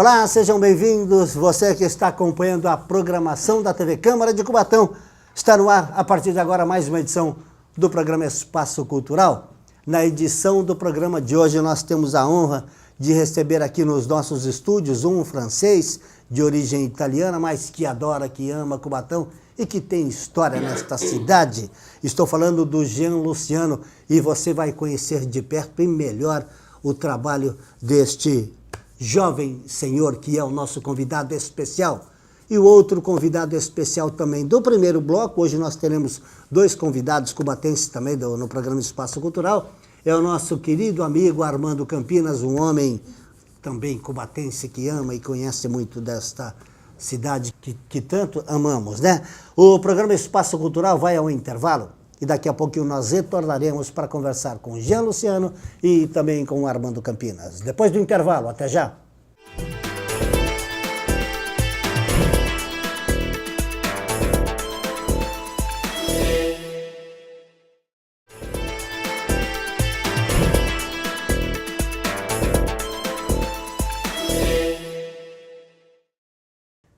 Olá, sejam bem-vindos. Você que está acompanhando a programação da TV Câmara de Cubatão. Está no ar, a partir de agora, mais uma edição do programa Espaço Cultural. Na edição do programa de hoje, nós temos a honra de receber aqui nos nossos estúdios um francês de origem italiana, mas que adora, que ama Cubatão e que tem história nesta cidade. Estou falando do Jean Luciano e você vai conhecer de perto e melhor o trabalho deste jovem senhor que é o nosso convidado especial. E o outro convidado especial também do primeiro bloco, hoje nós teremos dois convidados cubatenses também no programa Espaço Cultural, é o nosso querido amigo Armando Campinas, um homem também cubatense que ama e conhece muito desta cidade que tanto amamos, né? O programa Espaço Cultural vai ao intervalo e daqui a pouquinho nós retornaremos para conversar com Jean Luciano e também com Armando Campinas. Depois do intervalo, até já!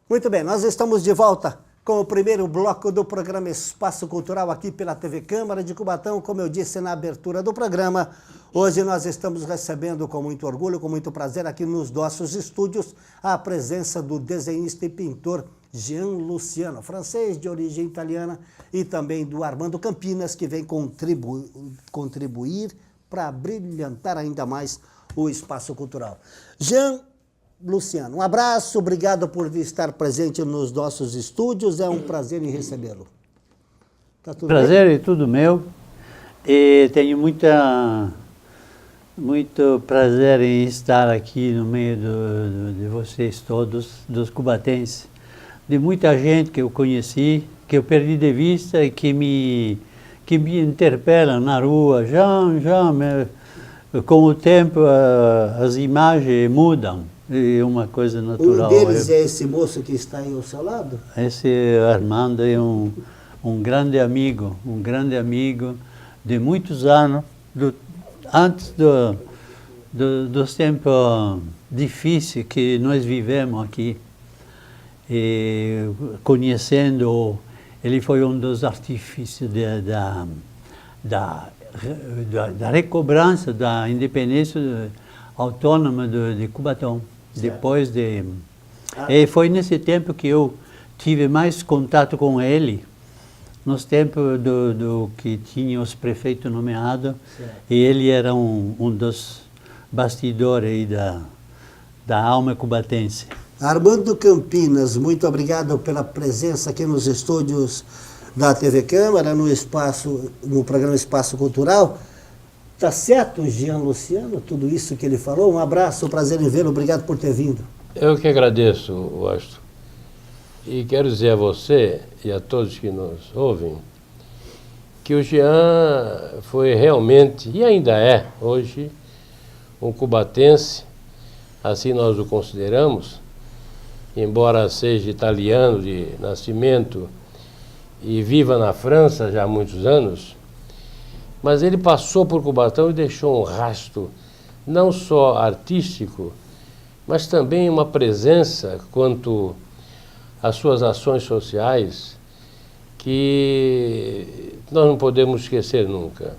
Muito bem, nós estamos de volta com o primeiro bloco do programa Espaço Cultural aqui pela TV Câmara de Cubatão. Como eu disse na abertura do programa, hoje nós estamos recebendo com muito orgulho, com muito prazer aqui nos nossos estúdios a presença do desenhista e pintor Jean Luciano, francês de origem italiana, e também do Armando Campinas, que vem contribuir para brilhantar ainda mais o Espaço Cultural. Jean Luciano, um abraço, obrigado por estar presente nos nossos estúdios, é um prazer em recebê-lo. Tá tudo prazer bem? É tudo meu, e tenho muito prazer em estar aqui no meio de vocês todos, dos cubatenses, de muita gente que eu conheci, que eu perdi de vista e que me interpelam na rua. Com o tempo as imagens mudam. É uma coisa natural. Um deles é esse moço que está aí ao seu lado? Esse Armando é um grande amigo de muitos anos, antes dos tempos difíceis que nós vivemos aqui. E, conhecendo, ele foi um dos artífices da recobrança da independência autônoma de Cubatão. Depois e foi nesse tempo que eu tive mais contato com ele, nos tempos do que tinha os prefeitos nomeados, e ele era um dos bastidores aí da alma cubatense. Armando Campinas, muito obrigado pela presença aqui nos estúdios da TV Câmara, no programa Espaço Cultural. Tá certo, Jean Luciano, tudo isso que ele falou? Um abraço, prazer em vê-lo, obrigado por ter vindo. Eu que agradeço, Washington. E quero dizer a você e a todos que nos ouvem que o Jean foi realmente, e ainda é hoje, um cubatense, assim nós o consideramos, embora seja italiano de nascimento e viva na França já há muitos anos, mas ele passou por Cubatão e deixou um rastro não só artístico, mas também uma presença quanto às suas ações sociais que nós não podemos esquecer nunca.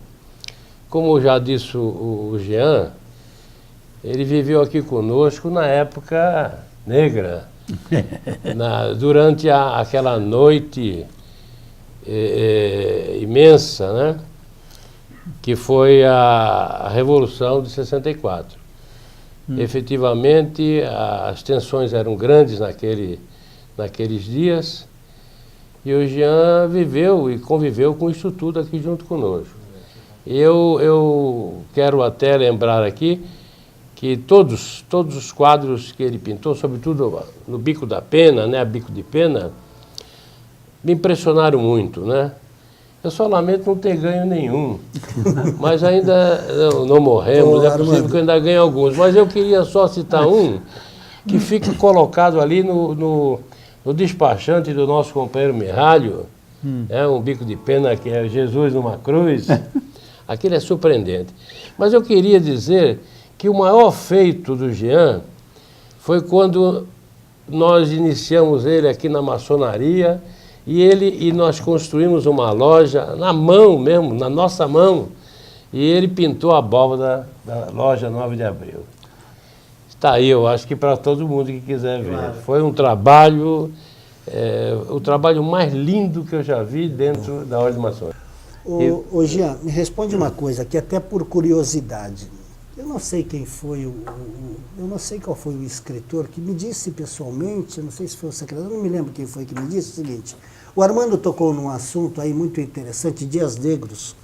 Como já disse o Jean, ele viveu aqui conosco na época negra, durante aquela noite imensa, né? Que foi a Revolução de 64. Efetivamente, as tensões eram grandes naqueles dias, e o Jean viveu e conviveu com isso tudo aqui junto conosco. Eu quero até lembrar aqui que todos os quadros que ele pintou, sobretudo no Bico da Pena, né, a Bico de Pena, me impressionaram muito, né? Eu só lamento não ter ganho nenhum, mas ainda não morremos, é possível que eu ainda ganhe alguns. Mas eu queria só citar um que fica colocado ali no despachante do nosso companheiro Mirralho, um bico de pena que é Jesus numa cruz. Aquilo é surpreendente. Mas eu queria dizer que o maior feito do Jean foi quando nós iniciamos ele aqui na maçonaria e nós construímos uma loja na mão mesmo, na nossa mão, e ele pintou a abóbada da loja 9 de Abril. Está aí, eu acho que para todo mundo que quiser ver. Claro. Foi um trabalho, o trabalho mais lindo que eu já vi dentro da Ordem Maçônica. Ô Jean, me responde uma coisa, que até por curiosidade. Eu não sei quem foi eu não sei qual foi o escritor que me disse pessoalmente, eu não sei se foi o secretário, eu não me lembro quem foi que me disse o seguinte: o Armando tocou num assunto aí muito interessante, dias negros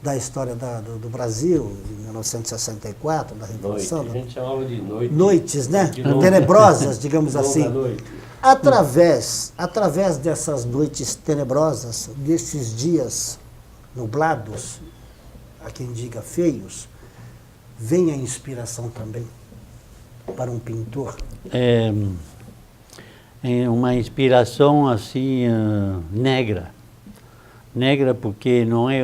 da história do Brasil, em 1964, da Revolução. A gente chamava de noite. Noites, né? Tenebrosas, digamos assim. Através dessas noites tenebrosas, desses dias nublados, há quem diga feios, vem a inspiração também para um pintor? É uma inspiração assim negra. Negra porque não é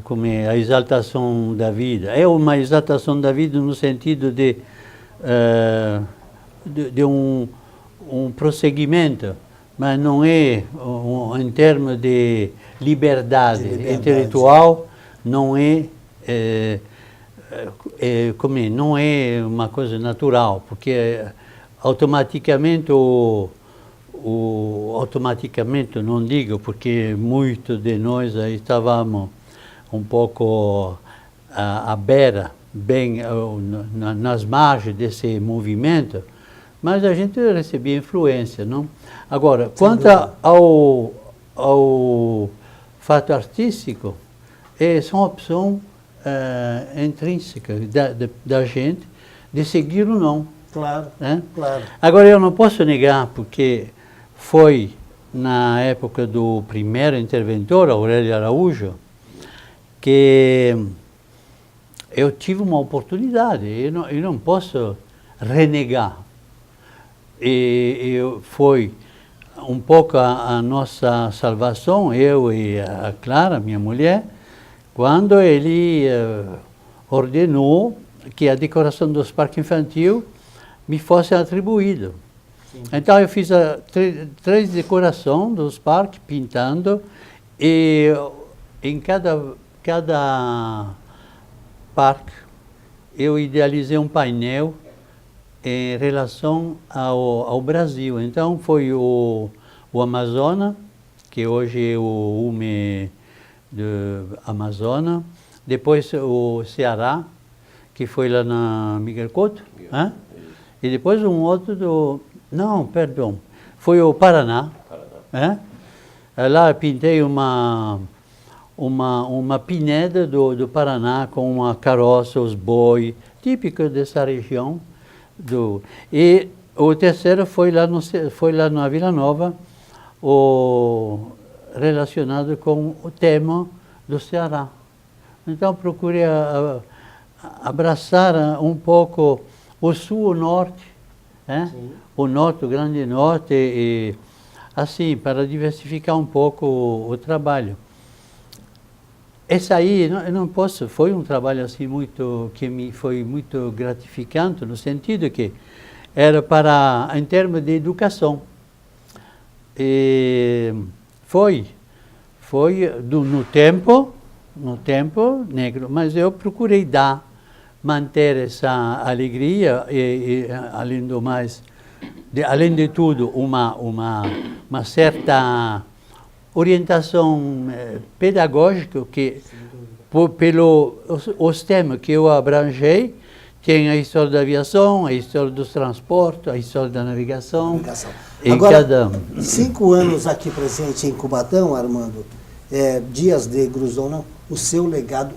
como é a exaltação da vida. É uma exaltação da vida no sentido de um prosseguimento, mas não é em termos de liberdade intelectual, não não é uma coisa natural, porque automaticamente automaticamente não digo, porque muitos de nós aí estávamos um pouco à beira, bem nas margens desse movimento, mas a gente recebia influência, não? Agora, quanto ao fato artístico, são opção intrínseca da gente de seguir ou não. Claro, claro. Agora, eu não posso negar, porque foi na época do primeiro interventor, Aurélio Araújo, que eu tive uma oportunidade, eu não posso renegar. Foi um pouco a nossa salvação, eu e a Clara, minha mulher, quando ele ordenou que a decoração dos parques infantis me fosse atribuída. Então eu fiz três decorações dos parques, pintando, e em cada parque eu idealizei um painel em relação ao Brasil. Então foi o Amazonas, que hoje é o UME do Amazonas, depois o Ceará, que foi lá na Miguel Couto, e depois um outro foi o Paraná. Lá eu pintei uma pineda do Paraná com uma carroça, os boi, típico dessa região. E o terceiro foi lá na Vila Nova, relacionado com o tema do Ceará. Então procurei abraçar um pouco o sul, o norte, o norte, o grande norte, e assim, para diversificar um pouco o trabalho. Esse aí, eu não posso, foi um trabalho assim que me foi muito gratificante, no sentido que era em termos de educação. E foi no tempo negro, mas eu procurei manter essa alegria e além do mais, além de tudo, uma certa orientação pedagógica que, pelos temas que eu abrangei, tem a história da aviação, a história dos transportes, a história da navegação. Agora, 5 anos aqui presente em Cubatão, Armando, dias negros ou não,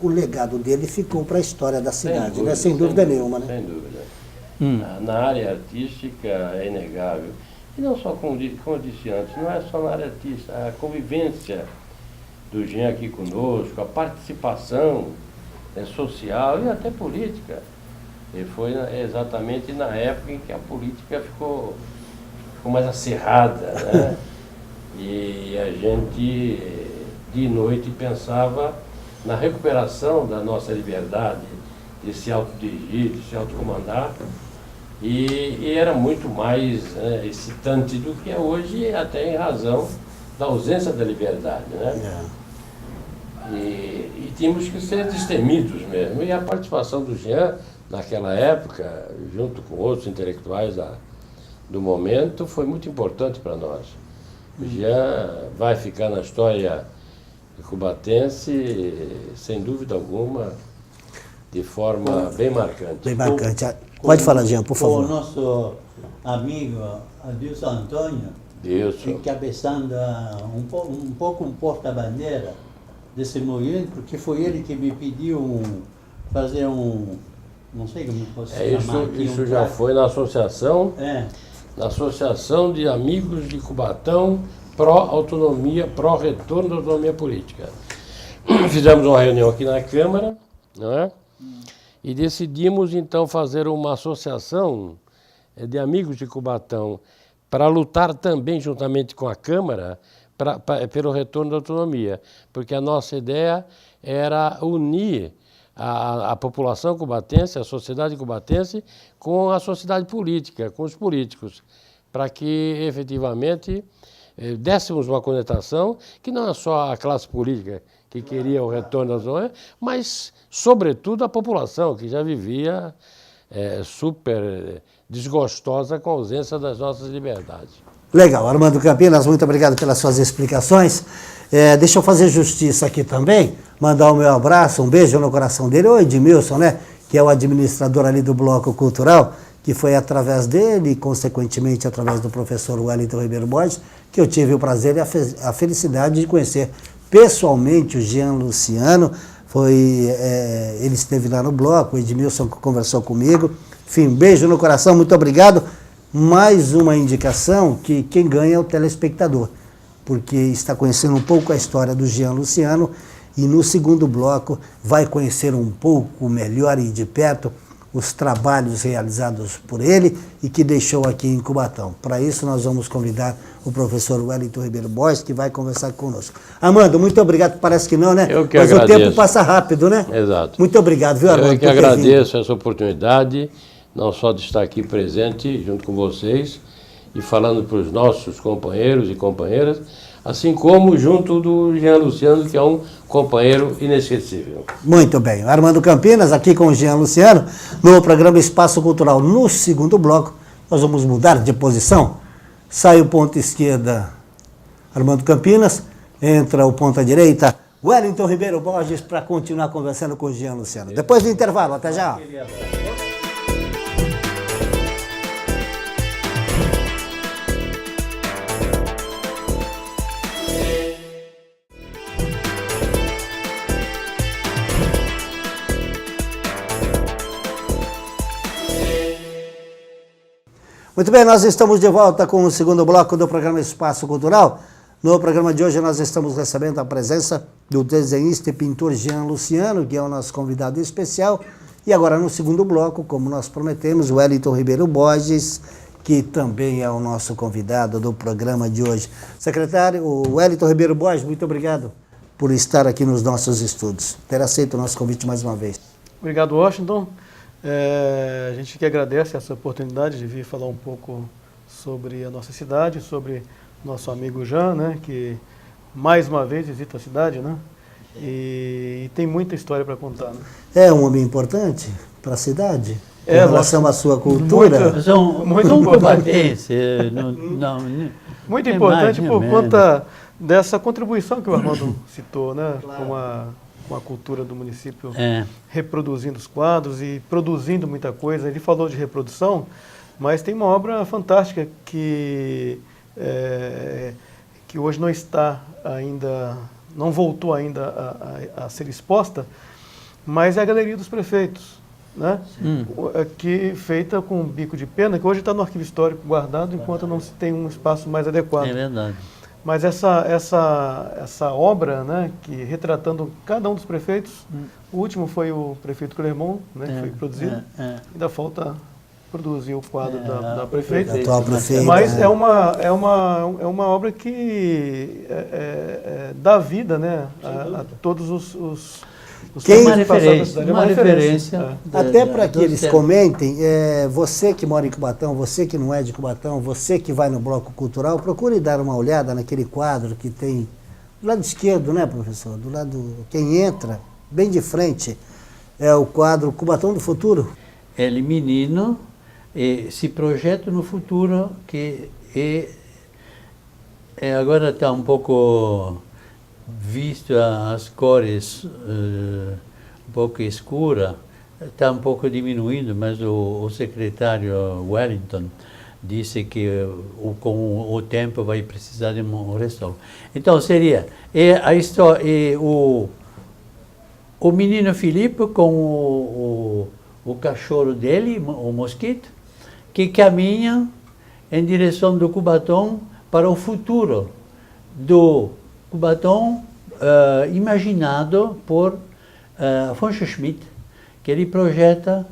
o legado dele ficou para a história da cidade, sem dúvida nenhuma. Né? Sem dúvida. Na área artística é inegável. E não só, como eu disse antes, não é só na área artística, a convivência do Jean aqui conosco, a participação social e até política. E foi exatamente na época em que a política ficou mais acirrada, né? E a gente, de noite, pensava na recuperação da nossa liberdade de se autodirigir, de se autocomandar, E era muito mais excitante do que é hoje, até em razão da ausência da liberdade, né? E tínhamos que ser destemidos mesmo. E a participação do Jean, naquela época, junto com outros intelectuais do momento, foi muito importante para nós. O Jean vai ficar na história cubatense, sem dúvida alguma, de forma bem marcante. Bem marcante. Pode falar, Jean, por favor. O nosso amigo Adilson Antônio, encabeçando um pouco um porta-bandeira desse movimento, porque foi ele que me pediu fazer não sei como posso chamar aqui. Isso já foi na associação, na Associação de Amigos de Cubatão pró-autonomia, pró-retorno da autonomia política. Fizemos uma reunião aqui na Câmara, não é? E decidimos, então, fazer uma associação de amigos de Cubatão para lutar também, juntamente com a Câmara, pelo retorno da autonomia. Porque a nossa ideia era unir a população cubatense, a sociedade cubatense, com a sociedade política, com os políticos, para que, efetivamente, dessemos uma conotação que não é só a classe política que queria o retorno da autonomia, mas, sobretudo, a população, que já vivia super desgostosa com a ausência das nossas liberdades. Legal. Armando Campinas, muito obrigado pelas suas explicações. Deixa eu fazer justiça aqui também, mandar o meu abraço, um beijo no coração dele, o Edmilson, né, que é o administrador ali do Bloco Cultural, que foi através dele e, consequentemente, através do professor Wellington Ribeiro Borges, que eu tive o prazer e a felicidade de conhecer pessoalmente o Jean Luciano. Ele esteve lá no Bloco, o Edmilson conversou comigo. Enfim, beijo no coração, muito obrigado. Mais uma indicação que quem ganha é o telespectador, porque está conhecendo um pouco a história do Jean Luciano e no segundo bloco vai conhecer um pouco melhor e de perto os trabalhos realizados por ele e que deixou aqui em Cubatão. Para isso, nós vamos convidar o professor Wellington Ribeiro Borges, que vai conversar conosco. Armando, muito obrigado. Parece que não, né? Eu que Mas agradeço. O tempo passa rápido, né? Exato. Muito obrigado, viu, Armando? Eu que agradeço essa oportunidade, não só de estar aqui presente junto com vocês e falando para os nossos companheiros e companheiras, assim como junto do Jean Luciano, que é um companheiro inesquecível. Muito bem. Armando Campinas, aqui com o Jean Luciano, no programa Espaço Cultural. No segundo bloco, nós vamos mudar de posição. Sai o ponta esquerda, Armando Campinas, entra o ponta direita, Wellington Ribeiro Borges, para continuar conversando com o Jean Luciano. Depois do intervalo, até já. Muito bem, nós estamos de volta com o segundo bloco do programa Espaço Cultural. No programa de hoje nós estamos recebendo a presença do desenhista e pintor Jean Luciano, que é o nosso convidado especial. E agora no segundo bloco, como nós prometemos, o Wellington Ribeiro Borges, que também é o nosso convidado do programa de hoje. Secretário, o Wellington Ribeiro Borges, muito obrigado por estar aqui nos nossos estudos, ter aceito o nosso convite mais uma vez. Obrigado, Washington. A gente que agradece essa oportunidade de vir falar um pouco sobre a nossa cidade, sobre nosso amigo Jean, né, que mais uma vez visita a cidade, né, e tem muita história para contar. Né? É um homem importante para a cidade? Em relação à sua cultura? Muito cubatense. Muito importante por conta dessa contribuição que o Armando citou, né, Claro. Com a cultura do município, reproduzindo os quadros e produzindo muita coisa. Ele falou de reprodução, mas tem uma obra fantástica que hoje não está ainda, não voltou ainda a ser exposta, mas é a Galeria dos Prefeitos, né? Que feita com bico de pena, que hoje está no arquivo histórico guardado, enquanto não se tem um espaço mais adequado. É verdade. Mas essa obra, né, que retratando cada um dos prefeitos, o último foi o prefeito Clermont, né, que foi produzido, ainda falta produzir o quadro da prefeita. Mas é uma obra que dá vida, né, a todos Os Quem- tempos que passaram na cidade é uma referência. Até para que dos eles tempos. comentem, você que mora em Cubatão, você que não é de Cubatão, você que vai no Bloco Cultural, procure dar uma olhada naquele quadro que tem do lado esquerdo, né, professor? Do lado, quem entra, bem de frente, é o quadro Cubatão do Futuro. Ele menino se projeta no futuro que agora está um pouco visto as cores um pouco escura, está um pouco diminuindo, mas o secretário Wellington disse que com o tempo vai precisar de um restauro. Então seria a história, o menino Filipe com o cachorro dele, o mosquito, que caminha em direção do Cubatão para o futuro do Cubatão imaginado por Afonso Schmidt, que ele projeta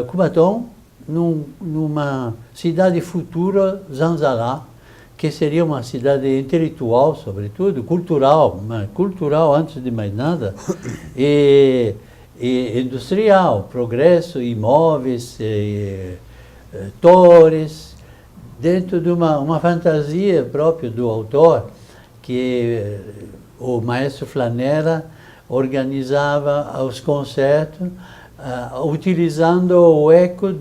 Cubatão numa cidade futura, Zanzalá, que seria uma cidade intelectual, sobretudo, cultural, mas cultural antes de mais nada, e industrial, progresso, imóveis, torres, dentro de uma fantasia própria do autor, que o maestro Flanera organizava os concertos utilizando o eco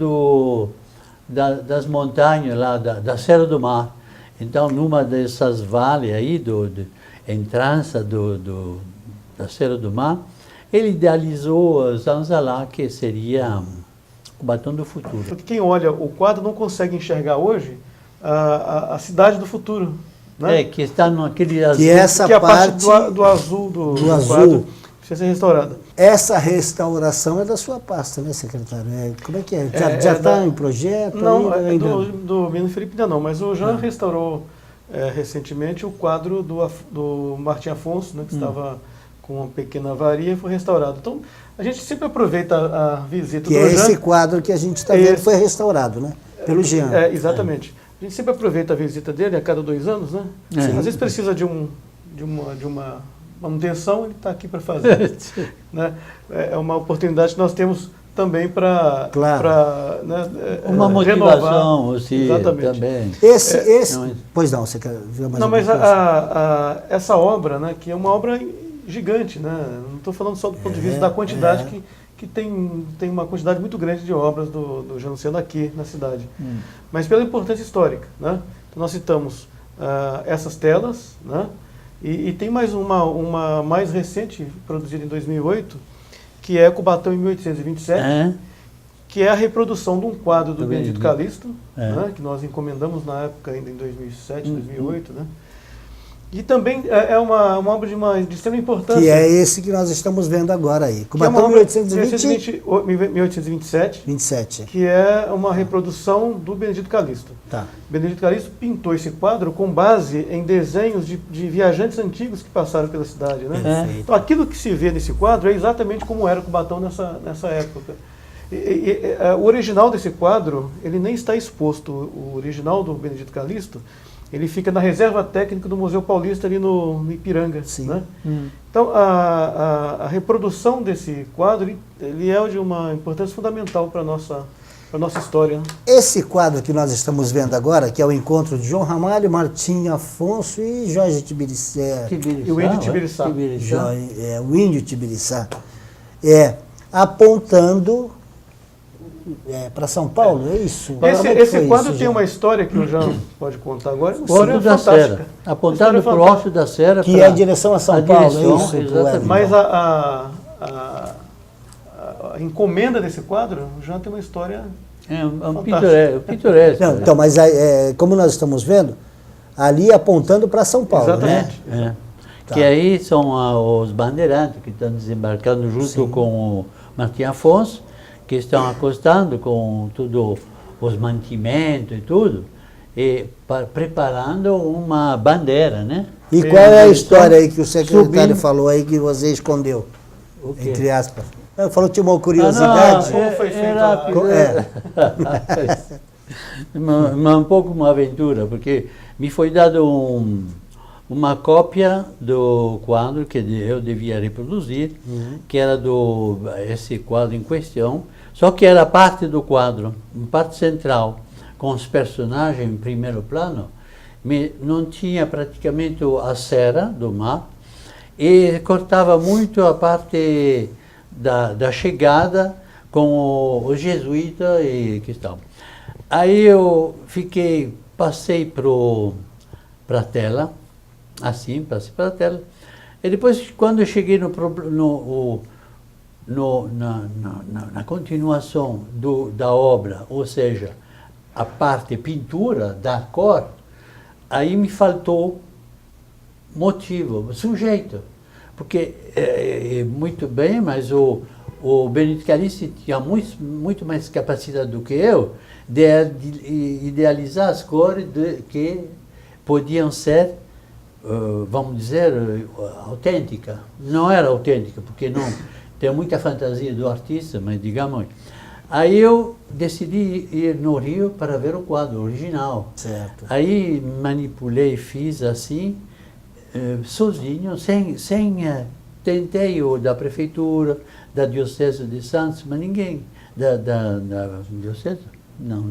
das montanhas lá da Serra do Mar. Então, numa dessas vales aí, em trança da Serra do Mar, ele idealizou Zanzalá, que seria o Cubatão do futuro. Porque quem olha o quadro não consegue enxergar hoje a cidade do futuro. Né? Que está naquele azul. Que essa que a parte do azul do azul quadro precisa ser restaurada. Essa restauração é da sua pasta, né, secretário? Como é que é? Já está em projeto? Não, ainda? do menino Felipe ainda não, mas o Jean restaurou recentemente o quadro do Martim Afonso, né, que estava com uma pequena avaria e foi restaurado. Então, a gente sempre aproveita a visita Que do é Jean. esse quadro que a gente está vendo, foi restaurado, né? Pelo Jean. Exatamente. A gente sempre aproveita a visita dele a cada 2 anos, né? Às vezes precisa de uma manutenção, ele está aqui para fazer. Né? É uma oportunidade que nós temos também para uma motivação assim, também. Pois não, você quer ver mais não, mas coisa? essa obra, né, que é uma obra gigante, né? Não estou falando só do ponto de vista da quantidade, que tem uma quantidade muito grande de obras do Jean Luciano aqui na cidade. Mas pela importância histórica, né? Então nós citamos essas telas, né? E tem mais uma mais recente, produzida em 2008, que é Cubatão em 1827, que é a reprodução de um quadro do Benedito Calixto, né? Que nós encomendamos na época, ainda em 2007, 2008, né? E também é uma obra de extrema importância. Que é esse que nós estamos vendo agora aí. Cubatão 1827. 27. Que é uma reprodução do Benedito Calixto. Tá. Benedito Calixto pintou esse quadro com base em desenhos de viajantes antigos que passaram pela cidade. Né? Então aquilo que se vê nesse quadro é exatamente como era Cubatão nessa época. O original desse quadro, ele nem está exposto. O original do Benedito Calixto, ele fica na reserva técnica do Museu Paulista, ali no Ipiranga. Sim. Né? Então, a reprodução desse quadro, ele é de uma importância fundamental para a nossa história. Esse quadro que nós estamos vendo agora, que é o encontro de João Ramalho, Martim Afonso e Jorge Tibiriçá. E o Índio Tibiriçá. O Índio Tibiriçá. Apontando para São Paulo, é isso? Esse quadro tem uma história que o Jean pode contar agora. Uma história da fantástica. Serra. Apontando para o Alto da Serra. Que é a direção a São Paulo, é isso? Exatamente. Mas a encomenda desse quadro, o Jean tem uma história pitoresco. Não, então, mas como nós estamos vendo, ali apontando para São Paulo. Exatamente. Né? Que aí são os bandeirantes que estão desembarcando junto com o Martim Afonso, que estão acostando com tudo os mantimentos e tudo, e preparando uma bandeira, né? E qual é a história aí que o secretário falou aí que você escondeu? Entre aspas. Ele falou que tinha uma curiosidade. Como foi feito um pouco uma aventura, porque me foi dado uma cópia do quadro que eu devia reproduzir, que era esse quadro em questão, só que era parte do quadro, parte central, com os personagens em primeiro plano, não tinha praticamente a cera do mar, e cortava muito a parte da chegada com o jesuíta e questão. Aí eu passei para a tela, assim, passei para a tela, e depois quando eu cheguei na continuação da obra, ou seja, a parte pintura da cor, aí me faltou motivo, sujeito, porque muito bem, mas o Benito Calixto tinha muito mais capacidade do que eu de idealizar as cores que podiam ser, vamos dizer, autênticas. Não era autêntica, porque não tem muita fantasia do artista, mas digamos. Aí eu decidi ir no Rio para ver o quadro original. Certo. Aí manipulei, fiz assim, sozinho, tentei o da prefeitura, da Diocese de Santos, mas ninguém, da Diocese? Não,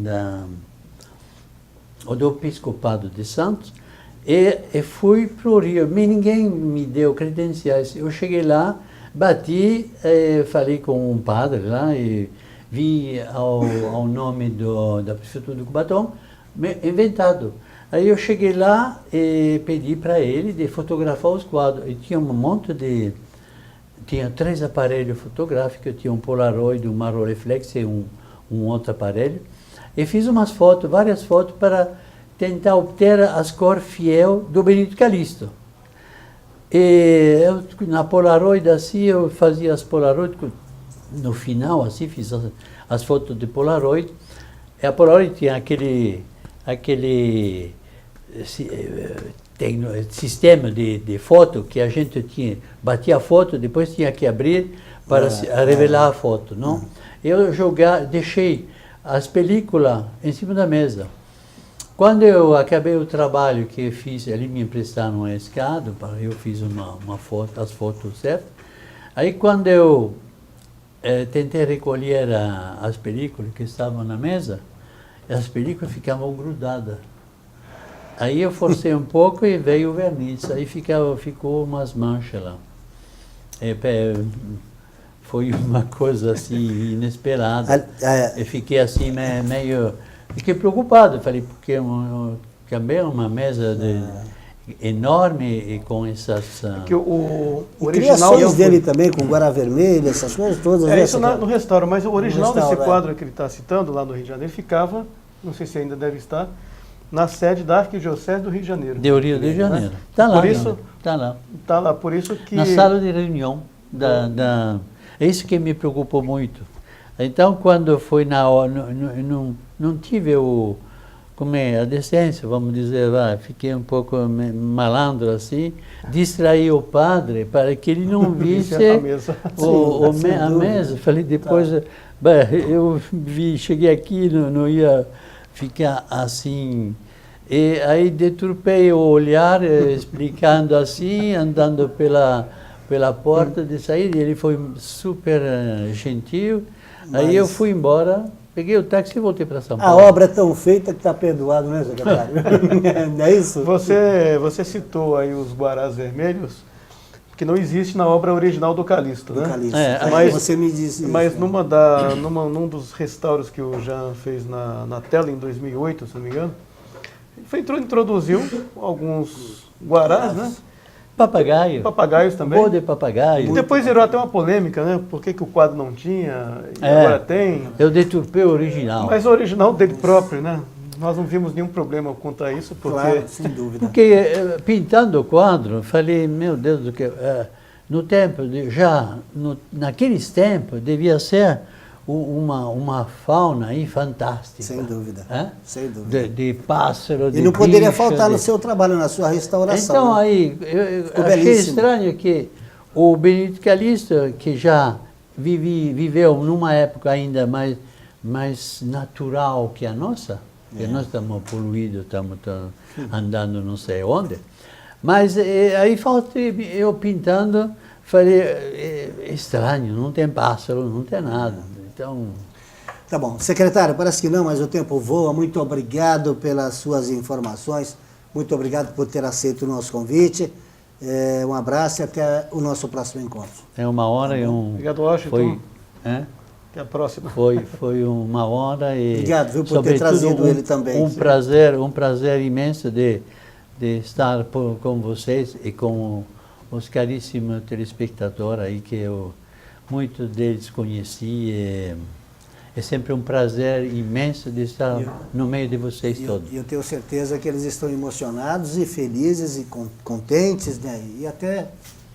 o do Episcopado de Santos, e fui para o Rio, mas ninguém me deu credenciais. Eu cheguei lá, bati, falei com um padre lá, e vi ao nome da Prefeitura de Cubatão, inventado. Aí eu cheguei lá e pedi para ele de fotografar os quadros. E tinha um monte de... Tinha 3 aparelhos fotográficos, tinha um Polaroid, um Maroreflex e um outro aparelho. E fiz umas fotos, várias fotos, para tentar obter as cores fiel do Benito Calixto. E eu, na Polaroid, assim, eu fazia as Polaroid, no final, assim, fiz as fotos de Polaroid. E a Polaroid tinha aquele sistema de foto que a gente batia a foto, depois tinha que abrir para revelar a foto, não? Eu deixei as películas em cima da mesa. Quando eu acabei o trabalho que fiz, ali me emprestaram uma escada, eu fiz uma foto, as fotos certas. Aí quando eu tentei recolher as películas que estavam na mesa, as películas ficavam grudadas. Aí eu forcei um pouco e veio o verniz, aí ficou umas manchas lá. Foi uma coisa assim inesperada. Eu fiquei assim fiquei preocupado, falei, porque também uma mesa enorme e com essas... Que o original dele também, com Guará Vermelha, essas coisas todas. Isso no restauro, mas o original desse quadro que ele está citando, lá no Rio de Janeiro, ficava, não sei se ainda deve estar, na sede da Arquidiocese do Rio de Janeiro. Do Rio de Janeiro. Está lá. Está lá. Está lá, por isso que... Na sala de reunião. É isso que me preocupou muito. Então, quando foi na hora, não tive a decência, vamos dizer, fiquei um pouco malandro assim, distraí o padre para que ele não visse a mesa. Falei, depois, eu cheguei aqui, não ia ficar assim. E aí deturpei o olhar, explicando assim, andando pela porta de saída, ele foi super gentil. Aí eu fui embora, peguei o táxi e voltei para São Paulo. A obra é tão feita que está perdoado, né, secretário? Não é isso? Você citou aí os Guarás Vermelhos, que não existe na obra original do Calixto, né? Mas você me disse isso. Mas num dos restauros que o Jean fez na tela em 2008, se não me engano, ele introduziu alguns Guarás, né? Papagaios também. Pô de papagaio. E depois virou até uma polêmica, né? Por que o quadro não tinha e agora tem? Eu deturpei o original. Mas o original dele próprio, né? Nós não vimos nenhum problema quanto a isso, porque... Claro, sem dúvida. Porque pintando o quadro, falei, meu Deus do que... No tempo, naqueles tempos, devia ser uma fauna aí fantástica. Sem dúvida. Sem dúvida. De pássaro, de E não poderia bicho, faltar no seu trabalho, na sua restauração. Então, né? aí, eu achei estranho que o Benito Calixto, que já viveu numa época ainda mais natural que a nossa, porque nós estamos poluídos, estamos andando não sei onde, Mas aí faltei eu pintando, falei, estranho, não tem pássaro, não tem nada. Então... Tá bom. Secretário, parece que não, mas o tempo voa. Muito obrigado pelas suas informações. Muito obrigado por ter aceito o nosso convite. Um abraço e até o nosso próximo encontro. É uma hora e um... Obrigado, Washington. Foi, Até a próxima. Foi uma hora e... Obrigado, viu, por ter trazido ele também. Um prazer imenso de estar com vocês e com os caríssimos telespectadores aí, que eu muitos deles conheci. É sempre um prazer imenso de estar no meio de vocês todos. E eu tenho certeza que eles estão emocionados e felizes e contentes, né? E até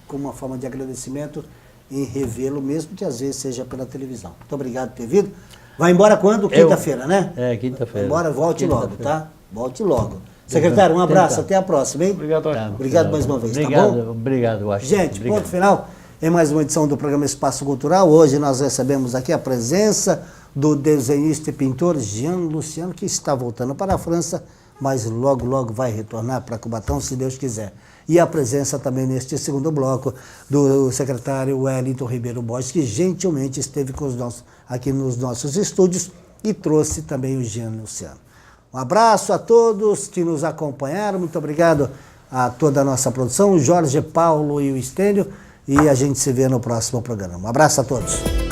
com uma forma de agradecimento em revê-lo, mesmo que às vezes seja pela televisão. Muito obrigado por ter vindo. Vai embora quando? Quinta-feira, né? Quinta-feira. Vai embora, volte logo, tá? Volte logo. Secretário, um abraço, até a próxima, hein? Obrigado, Washington. Obrigado mais uma vez, tá bom? Obrigado, Washington. Gente, ponto final. Em mais uma edição do programa Espaço Cultural. Hoje nós recebemos aqui a presença do desenhista e pintor Jean Luciano, que está voltando para a França, mas logo, logo vai retornar para Cubatão, se Deus quiser. E a presença também neste segundo bloco do secretário Wellington Ribeiro Borges, que gentilmente esteve aqui nos nossos estúdios e trouxe também o Jean Luciano. Um abraço a todos que nos acompanharam, muito obrigado a toda a nossa produção, o Jorge Paulo e o Estênio, e a gente se vê no próximo programa. Um abraço a todos.